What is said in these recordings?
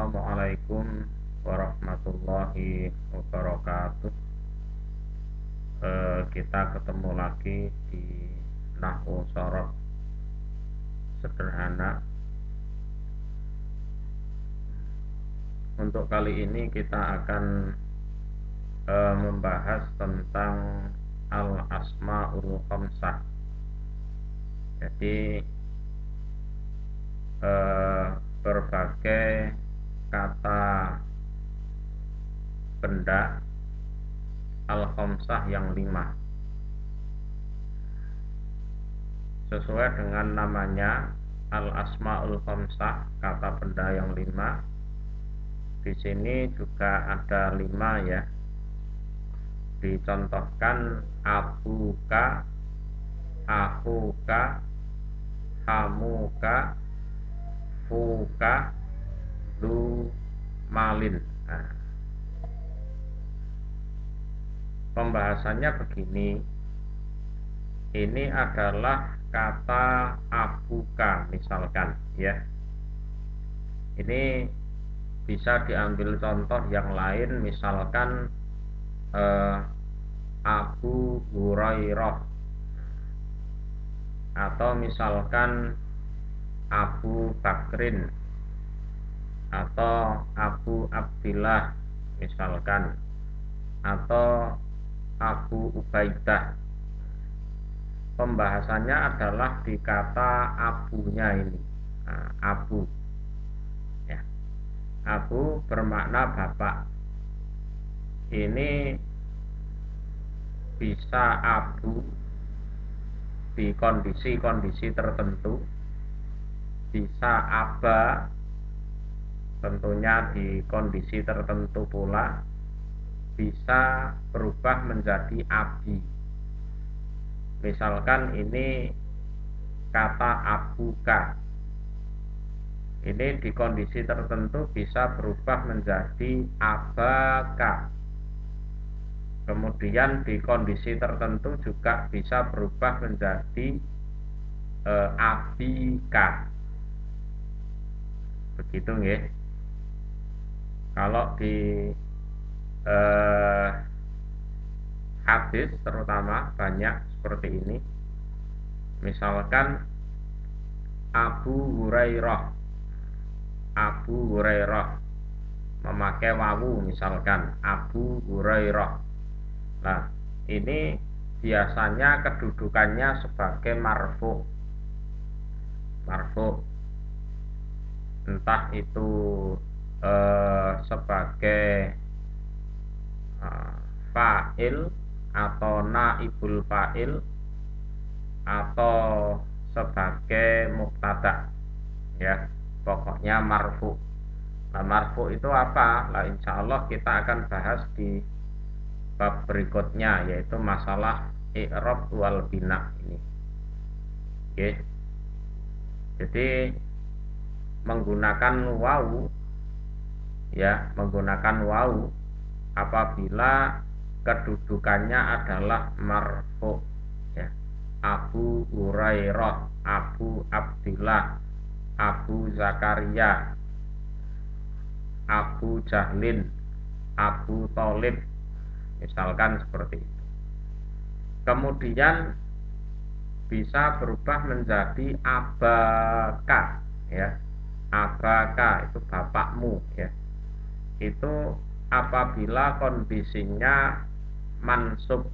Assalamualaikum warahmatullahi wabarakatuh. Kita ketemu lagi di Nahwu Shoroh Sederhana. Untuk kali ini kita akan membahas tentang al-asma'ul khamsah. Jadi berbagai kata benda al-khamsah yang 5 sesuai dengan namanya al-asma'ul khamsah, kata benda yang 5. Di sini juga ada 5 ya. Dicontohkan abuka, akuka, hamuka, fuka, lu, malin. Nah, pembahasannya begini. Ini adalah kata abuka misalkan ya. Ini bisa diambil contoh yang lain, misalkan Abu Hurairah, atau misalkan Abu Bakrin, atau Abu Abdillah misalkan, atau Abu Ubaidah. Pembahasannya adalah di kata abunya ini. Nah, abu ya. Abu bermakna bapak. Ini bisa abu di kondisi-kondisi tertentu, bisa aba tentunya di kondisi tertentu pula, bisa berubah menjadi abi. Misalkan ini kata abuka, ini di kondisi tertentu bisa berubah menjadi abaka. Kemudian di kondisi tertentu juga bisa berubah menjadi abika. Begitu nggih. Kalau di hadis terutama banyak seperti ini. Misalkan Abu Hurairah, Abu Hurairah memakai wawu, misalkan Abu Hurairah. Nah, ini biasanya kedudukannya sebagai marfu. Marfu, entah itu sebagai fa'il atau naibul fa'il, atau sebagai mubtada ya, pokoknya marfu. Nah, marfu itu apa? Nah, insya Allah kita akan bahas di bab berikutnya, yaitu masalah i'rab wal bina ini. Oke. Jadi menggunakan wawu ya, menggunakan wawu apabila kedudukannya adalah marfu ya. Abu Hurairah, Abu Abdillah, Abu Zakaria, Abu Jahlin, Abu Thalib, misalkan seperti itu. Kemudian bisa berubah menjadi abaka ya. Abaka itu bapakmu ya. Itu apabila kondisinya mansub.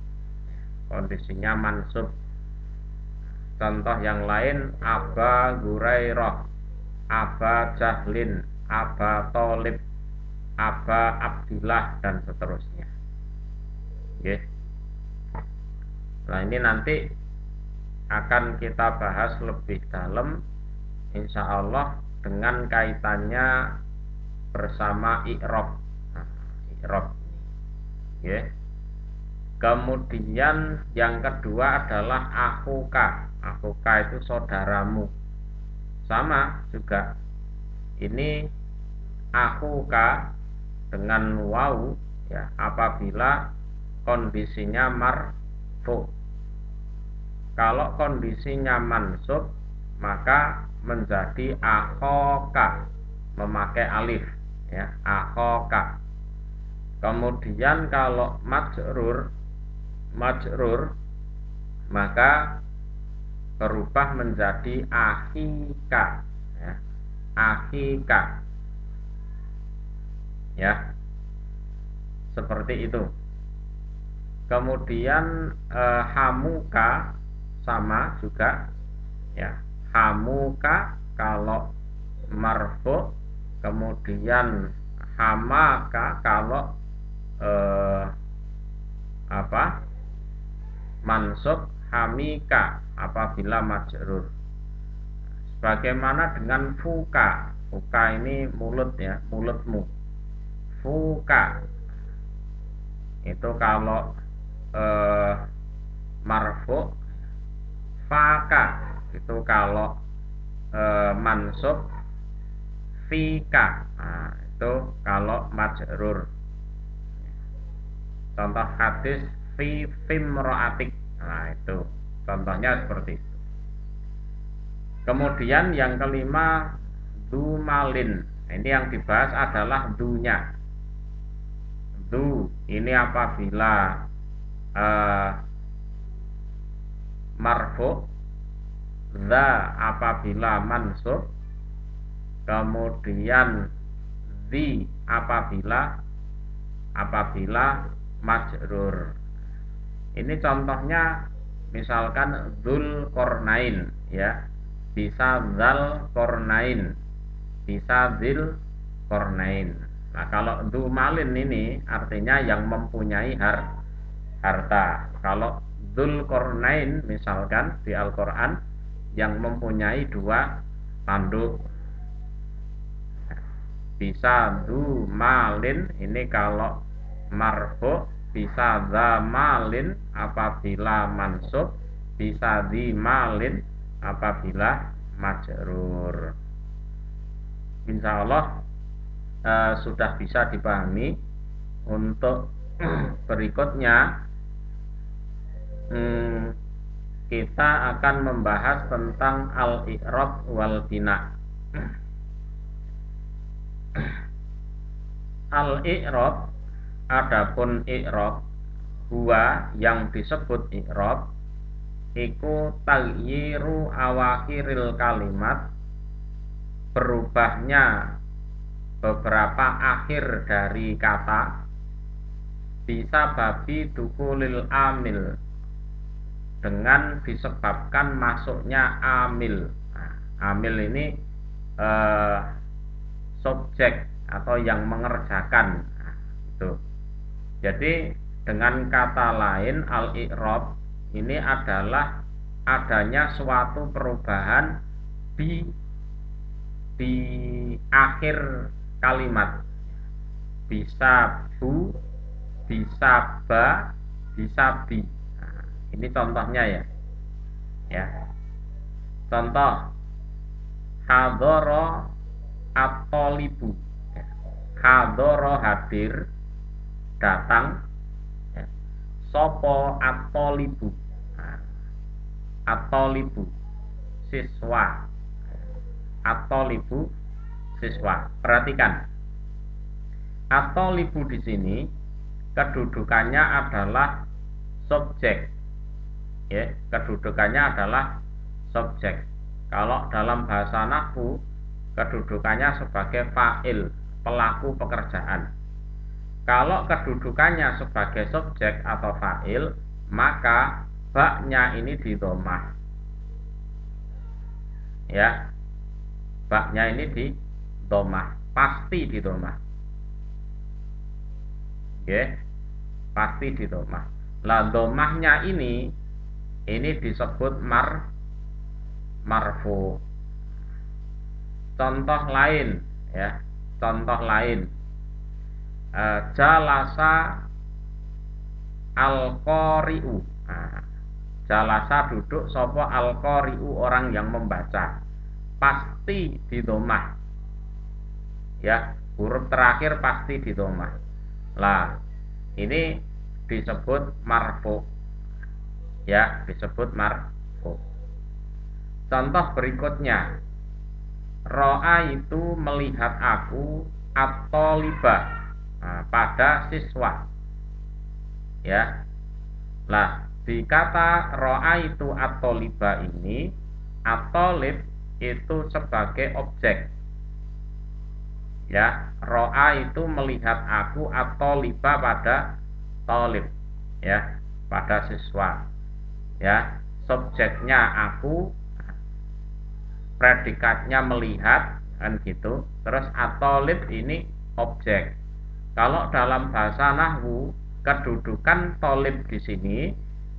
Kondisinya mansub. Contoh yang lain, Aba Hurairah, Aba Jahlin, Aba Thalib, Aba Abdillah, dan seterusnya. Oke. Nah, ini nanti akan kita bahas lebih dalam insya Allah dengan kaitannya bersama i'rab. Nah, i'rab ini. Oke. Kemudian yang kedua adalah akhuka. Akhuka itu saudaramu. Sama juga. Ini akhuka dengan wawu ya, apabila kondisinya marfu. Kalau kondisinya mansub, maka menjadi akhoka, memakai alif ya, akhoka. Kemudian kalau majrur maka berubah menjadi akhika, ya, akhika, ya, seperti itu. Kemudian hamuka sama juga, ya, hamuka kalau marfu, kemudian hamaka kalau eh, apa, mansub, hamika apabila majrur. Bagaimana dengan fuka? Fuka ini mulut, ya, mulutmu. Fuka itu kalau eh, marfu, faka itu kalau mansub, fika, nah, itu kalau majrur. Contoh hadis fi fimroatik, nah itu contohnya seperti itu. Kemudian yang kelima, dumalin. Ini yang dibahas adalah dunya. Du ini apabila eh, marfu, za apabila mansub, kemudian zi apabila majrur. Ini contohnya misalkan dzul kornain, ya, bisa zal kornain, bisa zil kornain. Nah, kalau dumalin ini artinya yang mempunyai harta. Kalau dzul kornain misalkan di Al-Quran yang mempunyai dua tanduk. Bisa du malin ini kalau marfu, bisa za malin apabila mansub, bisa di malin apabila majrur. Insya Allah sudah bisa dipahami. Untuk berikutnya kita akan membahas tentang al-i'rab wal bina. Al-i'rab, adapun i'rab, huwa yang disebut i'rab iku taghyiru awakhiril kalimat, berubahnya beberapa akhir dari kata, bisa babi dukulil amil, dengan disebabkan masuknya amil. Nah, amil ini eh, subjek atau yang mengerjakan. Nah, itu. Jadi dengan kata lain, al-i'rab ini adalah adanya suatu perubahan di di akhir kalimat. Bisa bu, bisa ba, bisa bi. Nah, ini contohnya, ya. Ya. Contoh hadoro at-tolibu. Ya. Hadoro hadir, datang, ya. Sopo at-tolibu. Nah, at-tolibu siswa. At-tolibu siswa. Perhatikan. At-tolibu di sini kedudukannya adalah subjek, ya, kedudukannya adalah subjek. Kalau dalam bahasa nahwu kedudukannya sebagai fa'il, pelaku pekerjaan. Kalau kedudukannya sebagai subjek atau fa'il, maka baknya ini didhamah, ya, baknya ini didhamah, pasti didhamah, ya, pasti didhamah. Lah dhamahnya ini disebut marfu. Contoh lain, ya, contoh lain, jalasa al-qari'u. Nah, jalasa duduk, sopo al-qari'u orang yang membaca, pasti didhamah, ya, huruf terakhir pasti didhamah. Lah ini disebut marfu, ya, disebut marfu. Contoh berikutnya, ro'a itu melihat aku at-thaliba, pada siswa, ya. Lah, di kata ra'aitu at-thaliba ini, at-thalib itu sebagai objek, ya. Ro'a itu melihat aku, atau liba pada tolib, ya, pada siswa, ya. Subjeknya aku, predikatnya melihat, kan gitu. Terus atolib ini objek. Kalau dalam bahasa nahwu, kedudukan tolib di sini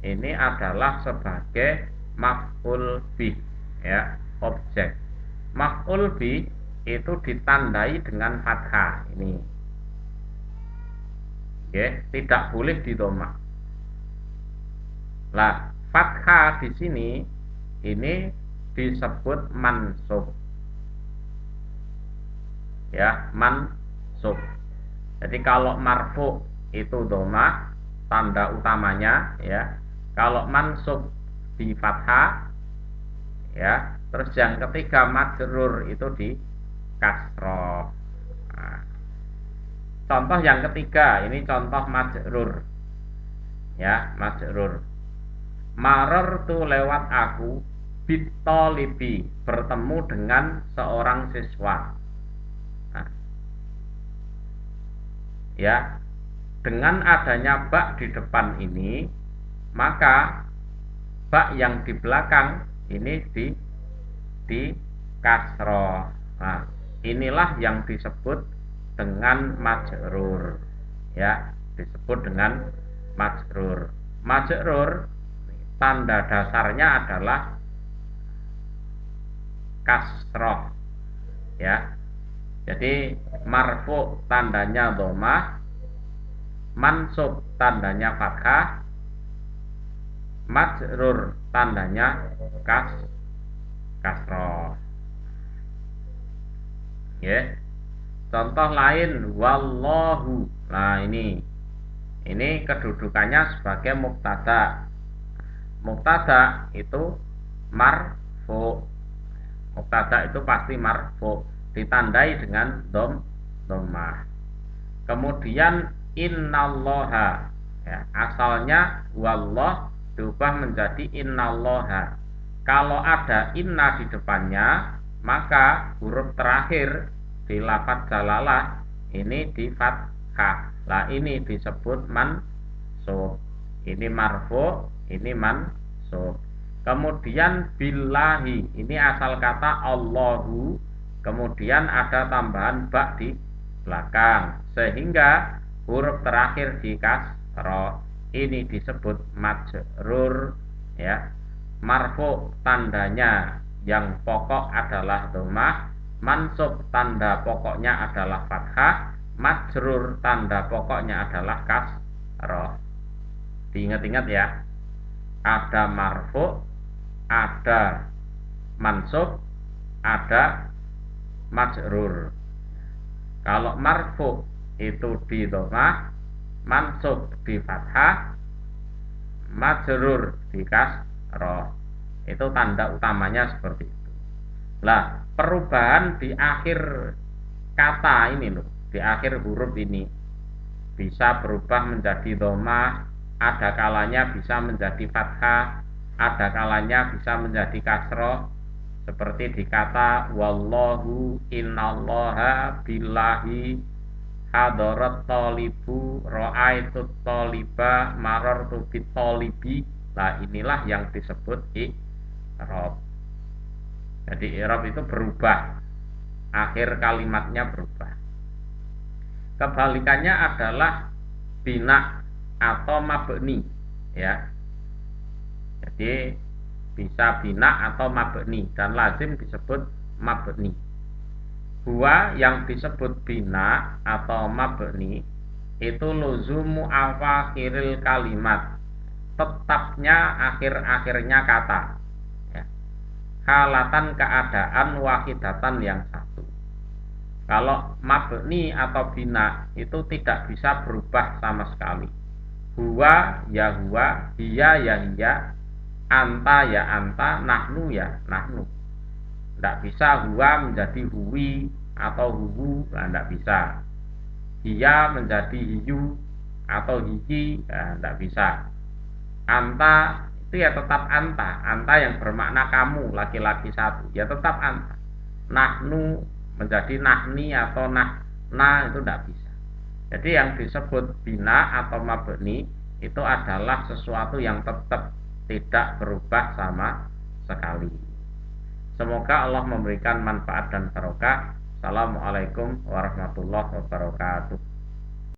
ini adalah sebagai maf'ul bih, ya, objek. Maf'ul bih itu ditandai dengan fathah ini, ya, tidak boleh didoma. Lah, fathah di sini ini disebut mansub, ya, mansub. Jadi kalau marfu itu doma tanda utamanya, ya. Kalau mansub di fathah, ya. Terus yang ketiga majrur itu di kasroh. Nah, contoh yang ketiga ini contoh majrur, ya, majrur. Maror tu lewat aku, bitolibi, bertemu dengan seorang siswa. Nah, ya, dengan adanya bak di depan ini, maka bak yang di belakang ini di kasroh. Nah, inilah yang disebut dengan majrur, ya, disebut dengan majrur. Majrur tanda dasarnya adalah kasroh, ya. Jadi marfu tandanya dhamma, mansub tandanya fathah, majrur tandanya kasroh, ya. Contoh lain, wallahu. Nah, ini kedudukannya sebagai mubtada. Mubtada itu marfu. Mubtada itu pasti marfu, ditandai dengan dhammah. Kemudian innallaha, ya, asalnya wallah diubah menjadi innallaha. Kalau ada inna di depannya, maka huruf terakhir di lafadz jalalah ini di fathah. Lah, ini disebut mansub. Ini marfu, ini mansub. Kemudian billahi, ini asal kata Allahu, kemudian ada tambahan ba di belakang, sehingga huruf terakhir di kasroh, ini disebut majrur, ya. Marfu tandanya yang pokok adalah dhammah, mansub tanda pokoknya adalah fathah, majrur tanda pokoknya adalah kasroh. Diingat-ingat, ya. Ada marfu, ada mansub, ada majrur. Kalau marfu itu di dhammah, mansub di fathah, majrur di kasroh. Itu tanda utamanya seperti itu. Lah, perubahan di akhir kata ini loh, di akhir huruf ini bisa berubah menjadi dhammah, ada kalanya bisa menjadi fathah, ada kalanya bisa menjadi kasroh, seperti di kata wallahu, innallaha, billahi, hadarat tolibu, ra'aitu toliba, marartu bitolibi. Nah, inilah yang disebut i'rab. Jadi i'rab itu berubah, akhir kalimatnya berubah. Kebalikannya adalah bina atau mabni, ya. Jadi bisa bina atau mabni, dan lazim disebut mabni. Huwa yang disebut bina atau mabni itu luzumu awakhiril kalimat, tetapnya akhir-akhirnya kata, ya. Halatan keadaan wahidatan yang satu. Kalau mabni atau bina itu tidak bisa berubah sama sekali. Huwa ya huwa, hiya ya hiya, anta ya anta, nahnu ya nahnu. Tidak bisa huwa menjadi huwi atau hubu, nah, tidak bisa. Dia menjadi hiyu atau hiji, nah, tidak bisa. Anta itu ya tetap anta, anta yang bermakna kamu, laki-laki satu, ya tetap anta. Nahnu menjadi nahni atau nahna, itu tidak bisa. Jadi yang disebut bina atau mabni itu adalah sesuatu yang tetap, tidak berubah sama sekali. Semoga Allah memberikan manfaat dan barokah. Assalamualaikum warahmatullahi wabarakatuh.